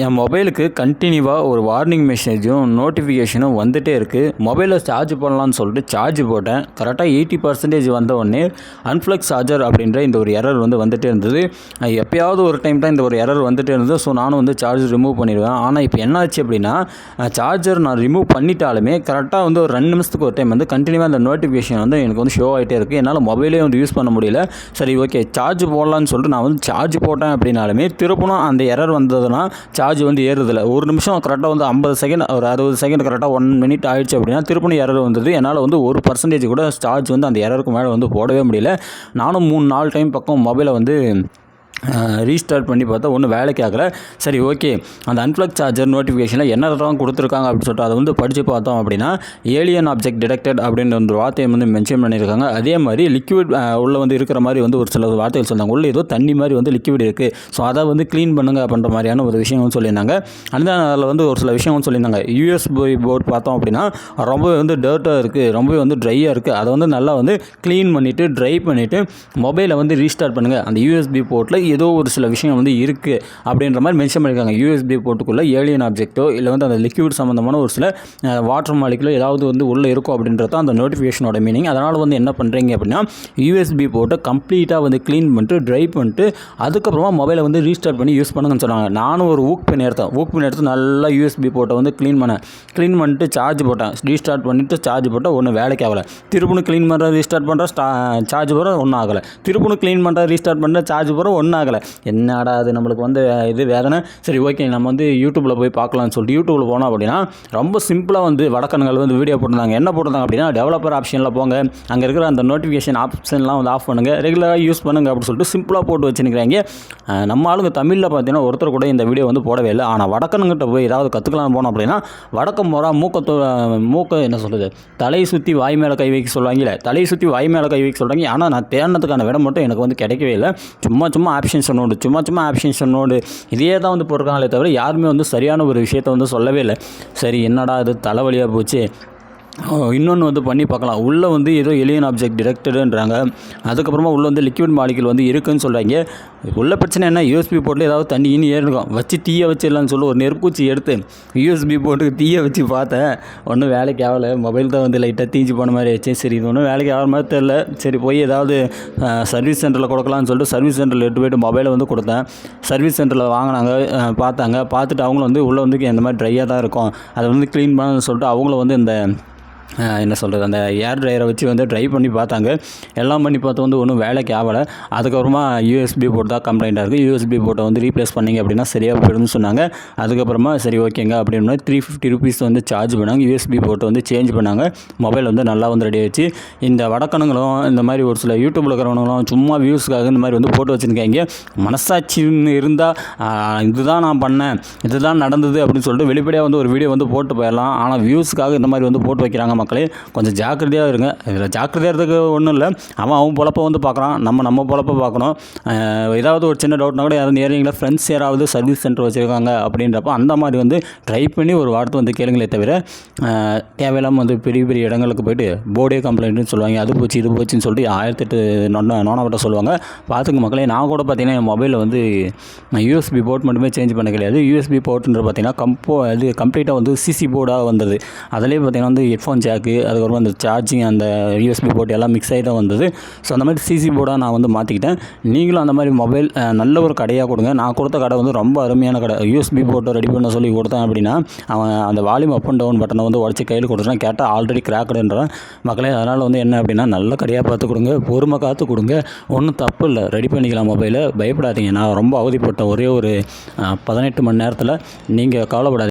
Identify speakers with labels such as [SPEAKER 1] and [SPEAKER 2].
[SPEAKER 1] என் மொபைலுக்கு கண்டினியூவாக ஒரு வார்னிங் மெசேஜும் நோட்டிஃபிகேஷனும் வந்துகிட்டே இருக்குது. மொபைலில் சார்ஜ் பண்ணலான்னு சொல்லிட்டு சார்ஜ் போட்டேன். கரெக்டாக 80% வந்த உடனே அன்ப்ளக் சார்ஜர் அப்படின்ற இந்த ஒரு எரர் வந்துகிட்டே இருந்தது. எப்போயாவது ஒரு டைம் தான் இந்த ஒரு எரர் வந்துகிட்டே இருந்தது. ஸோ நானும் சார்ஜ் ரிமூவ் பண்ணிடுவேன். ஆனால் இப்போ என்னாச்சு அப்படின்னா, சார்ஜர் நான் ரிமூவ் பண்ணிட்டாலுமே கரெக்டாக ஒரு 2 நிமிஷத்துக்கு ஒரு டைம் கண்டினியூவாக அந்த நோட்டிஃபிகேஷன் எனக்கு ஷோ ஆகிட்டே இருக்குது. என்னால் மொபைலே யூஸ் பண்ண முடியல. சரி, ஓகே, சார்ஜ் போடலான்னு சொல்லிட்டு நான் சார்ஜ் போட்டேன் அப்படின்னாலுமே திருப்பணும் அந்த எரர் வந்ததுன்னா சார்ஜ் ஏறுதில்லை. ஒரு நிமிஷம் கரெக்டாக 50 செகண்ட், ஒரு 60 செகண்ட், கரெக்டாக 1 மினிட் ஆயிடுச்சு அப்படின்னா திருப்பணும் எரர் வந்தது. என்னால் 1% கூட சார்ஜ் அந்த எரருக்கு மேலே போடவே முடியல. நானும் 3-4 டைம் பக்கம் மொபைலை ரீஸ்டார்ட் பண்ணி பார்த்தா ஒன்றும் வேலைக்கு ஆகலை. சரி, ஓகே, அந்த அன்ப்ளக் சார்ஜர் நோட்டிஃபிகேஷனில் என்னதான் கொடுத்துருக்காங்க அப்படின்னு சொல்லிட்டு அதை படித்து பார்த்தோம் அப்படின்னா, ஏலியன் ஆப்ஜெக்ட் டிடெக்டட் அப்படின்னு ஒரு வார்த்தையை மென்ஷன் பண்ணியிருக்காங்க. அதே மாதிரி லிக்விட் உள்ளே இருக்கிற மாதிரி ஒரு சில வார்த்தைகள் சொன்னாங்க. உள்ளே ஏதோ தண்ணி மாதிரி லிக்விட் இருக்குது. ஸோ அதை க்ளீன் பண்ணுங்க அப்படின்ற மாதிரியான ஒரு விஷயம் சொல்லியிருந்தாங்க. அந்த அதில் ஒரு சில விஷயம் சொல்லியிருந்தாங்க. யூஎஸ்பி போர்ட் பார்த்தோம் அப்படின்னா ரொம்பவே டர்ட்டாக இருக்குது, ரொம்பவே ட்ரையாக இருக்குது. அதை நல்லா க்ளீன் பண்ணிவிட்டு ட்ரை பண்ணிவிட்டு மொபைலை ரீஸ்டார்ட் பண்ணுங்கள். அந்த யூஎஸ்பி போர்ட்டில் ஏதோ ஒரு சில விஷயம் இருக்குது அப்படின்ற மாதிரி மென்ஷன் பண்ணியிருக்காங்க. யூஎஸ்பி போர்ட்டுக்குள்ளே ஏலியன் ஆப்ஜெக்ட்டோ இல்லை அந்த லிக்விட் சம்மந்தமான ஒரு சில வாட்டர் மாலிகுலோ ஏதாவது உள்ளே இருக்கும் அப்படின்றது அந்த நோட்டிஃபிகேஷனோட மீனிங். அதனால் என்ன பண்ணுறீங்க அப்படின்னா, யூஎஸ்பி போர்ட்டை கம்ப்ளீட்டாக க்ளீன் பண்ணிட்டு ட்ரை பண்ணிட்டு அதுக்கப்புறமா மொபைலை ரீஸ்டார்ட் பண்ணி யூஸ் பண்ணுங்கன்னு சொன்னாங்க. நானும் ஒரு ஊக் பென் எடுத்து நல்லா யூஎஸ்பி போர்ட்டை க்ளீன் பண்ணிட்டு சார்ஜ் போட்டேன். ரீஸ்டார்ட் பண்ணிவிட்டு சார்ஜ் போட்டால் ஒன்றும் வேலைக்கு ஆகலை. திருப்பணும் க்ளீன் பண்ணுற ரீஸ்டார்ட் பண்ணுற சார்ஜ் போகிற ஒன்றும் ஆகலை. திருப்பணும் க்ளீன் பண்ணுற ரீஸ்டார்ட் பண்ணுற சார்ஜ் போகிற ஒன்றும் ஆகலை. என்னடா அது நம்மளுக்கு இது வேதனை. சரி, ஓகே, நம்ம யூடியூப்பில் போய் பார்க்கலாம்னு சொல்லிட்டு யூடியூப்பில் போனோம் அப்படின்னா ரொம்ப சிம்பிளாக வடக்கன்கள் வீடியோ போட்டிருந்தாங்க. என்ன போட்டிருந்தாங்க அப்படின்னா, டெவலப்பர் ஆப்ஷனில் போங்க, அங்கே இருக்கிற அந்த நோட்டிஃபிகேஷன் ஆப்ஷன்லாம் ஆஃப் பண்ணுங்கள், ரெகுலராக யூஸ் பண்ணுங்கள் அப்படின்னு சொல்லிட்டு சிம்பிளாக போட்டு வச்சுருக்கிறாங்க. நம்ம ஆளுங்க தமிழில் பார்த்தீங்கன்னா ஒருத்தர் கூட இந்த வீடியோ போடவே இல்லை. ஆனால் வடக்கன்கிட்ட போய் ஏதாவது கற்றுக்கலாம்னு போனோம் அப்படின்னா வடக்கம் போகிறா மூக்கை என்ன சொல்கிறது, தலை சுற்றி வாய் மேலே கை வைக்க சொல்லுவாங்களே, தலையை சுற்றி வாய் மேலே கை வைக்க சொல்கிறாங்க. ஆனால் நான் தேடினதுக்கான விடம் மட்டும் எனக்கு கிடைக்கவே இல்லை. சும்மா ஆப்ஷன்ஸ் சும்மா ஆப்ஷன்ஸ் நோடு இதே தான் போட்டிருக்காங்களே தவிர யாருமே சரியான ஒரு விஷயத்தை சொல்லவே இல்லை. சரி, என்னடா இது தலைவலியாக போச்சு. இன்னொன்று பண்ணி பார்க்கலாம். உள்ளே ஏதோ ஏலியன் ஆப்ஜெக்ட் டிடெக்டடுன்றாங்க. அதுக்கப்புறமா உள்ளே லிக்விட் மாலிகுல் இருக்குதுன்னு சொல்கிறாங்க. உள்ள பிரச்சனை என்ன, யூஎஸ்பி போர்ட்டில் ஏதாவது தண்ணி ஏறிருக்கும். வச்சு தீயை வச்சிடலான்னு சொல்லி ஒரு நெருப்பூச்சி எடுத்து யூஎஸ்பி போர்ட்டுக்கு தீயை வச்சு பார்த்தேன். ஒன்றும் வேலைக்கு ஆகலை. மொபைல் தான் லைட்டாக தீஞ்சு போன மாதிரி ஆச்சு. சரி, இது ஒன்றும் வேலைக்கு ஆகிற மாதிரி தெரில. சரி, போய் ஏதாவது சர்வீஸ் சென்டரில் கொடுக்கலான்னு சொல்லிட்டு சர்வீஸ் சென்டரில் எடுத்து போய்ட்டு மொபைலை கொடுத்தேன். சர்வீஸ் சென்டரில் வாங்கினாங்க, பார்த்துட்டு அவங்களும் உள்ளே இந்த மாதிரி ட்ரையாக தான் இருக்கும், அதை க்ளீன் பண்ணணும்னு சொல்லிட்டு அவங்களும் இந்த என்ன சொல்கிறது, அந்த ஏர் ட்ரையரை வச்சு ட்ரை பண்ணி பார்த்தாங்க. எல்லாம் பண்ணி பார்த்து ஒன்றும் வேலைக்கு ஆகலை. அதுக்கப்புறமா யூஎஸ்பி போர்ட் தான் கம்ப்ளைண்ட்டாக இருக்குது. யூஎஸ்பி போர்ட்டை ரீப்ளேஸ் பண்ணிங்க அப்படின்னா சரியாக போயிடும்னு சொன்னாங்க. அதுக்கப்புறமா சரி, ஓகேங்க அப்படின்னு 350 ருபீஸ் சார்ஜ் பண்ணாங்க. யூஎஸ்பி போர்ட்டை சேஞ்ச் பண்ணாங்க. மொபைல் நல்லா ரெடி ஆச்சு. இந்த வடக்கணுங்களும் இந்த மாதிரி ஒரு சில யூடியூப்பில் இருக்கிறவங்களும் சும்மா வியூஸ்க்காக இந்த மாதிரி போட்டு வச்சுருக்காங்க. மனசாட்சின்னு இருந்தால் இதுதான் நான் பண்ணேன், இதுதான் நடந்தது அப்படின்னு சொல்லிட்டு வெளிப்படையாக ஒரு வீடியோ போட்டு போயிடலாம். ஆனால் வியூஸுக்காக இந்த மாதிரி போட்டு வைக்கிறாங்க. மக்களே, கொஞ்சம் ஜாக்கிரதையாக இருங்க. இதில் ஜாக்கிரதையாக இருக்கிறதுக்கு ஒன்றும் இல்லை. அவன் பொழப்பை பார்க்குறான், நம்ம பொழப்பை பார்க்கணும். ஏதாவது ஒரு சின்ன டவுட்னா கூட யாரும் நேரில் ஃப்ரெண்ட்ஸ் யாராவது சர்வீஸ் சென்டர் வச்சுருக்காங்க அப்படின்றப்ப அந்த மாதிரி ட்ரை பண்ணி ஒரு வார்த்தை கேளுங்களே தவிர தேவையில்லாமல் பெரிய பெரிய இடங்களுக்கு போய்ட்டு போர்டே கம்ப்ளைண்ட்னு சொல்லுவாங்க. அது போச்சு இது போச்சுன்னு சொல்லிட்டு 1008 நோனவட்ட சொல்லுவாங்க. பார்த்துங்க மக்களே, நான் கூட பார்த்தீங்கன்னா என் மொபைலில் யூஎஸ்பி போர்ட் மட்டுமே சேஞ்ச் பண்ண கிடையாது. யூஎஸ்பி போர்ட்டுன்ற பார்த்தீங்கன்னா கம்ப்ளீட்டாக சிசி போர்டாக வந்தது. அதிலே பார்த்தீங்கன்னா ஹெட்ஃபோன் ஜாக்கு, அதுக்கப்புறம் அந்த சார்ஜிங், அந்த யூஎஸ்பி போர்ட் எல்லாம் மிக்ஸ் ஆகி தான் வந்தது. ஸோ அந்த மாதிரி சிசி போர்டாக நான் மாற்றிக்கிட்டேன். நீங்களும் அந்த மாதிரி மொபைல் நல்ல ஒரு கடையாக கொடுங்க. நான் கொடுத்த கடை ரொம்ப அருமையான கடை. யூஎஸ்பி போர்ட்டை ரெடி பண்ண சொல்லி கொடுத்தேன் அப்படின்னா அவன் அந்த வால்யூம் அப் அண்ட் டவுன் பட்டனை உடச்சி கையில் கொடுத்துட்டான். கேட்டால் ஆல்ரெடி கிராக்கடுன்றான். மக்களே, அதனால் என்ன அப்படின்னா நல்ல கடையாக பார்த்து கொடுங்க, பொறுமை காத்து கொடுங்க. ஒன்றும் தப்பு இல்லை, ரெடி பண்ணிக்கலாம் மொபைலை. பயப்படாதீங்க. நான் ரொம்ப அவதிப்பட்டேன். ஒரே ஒரு 18 மணி நேரத்தில். நீங்கள் கவலைப்படாதீங்க.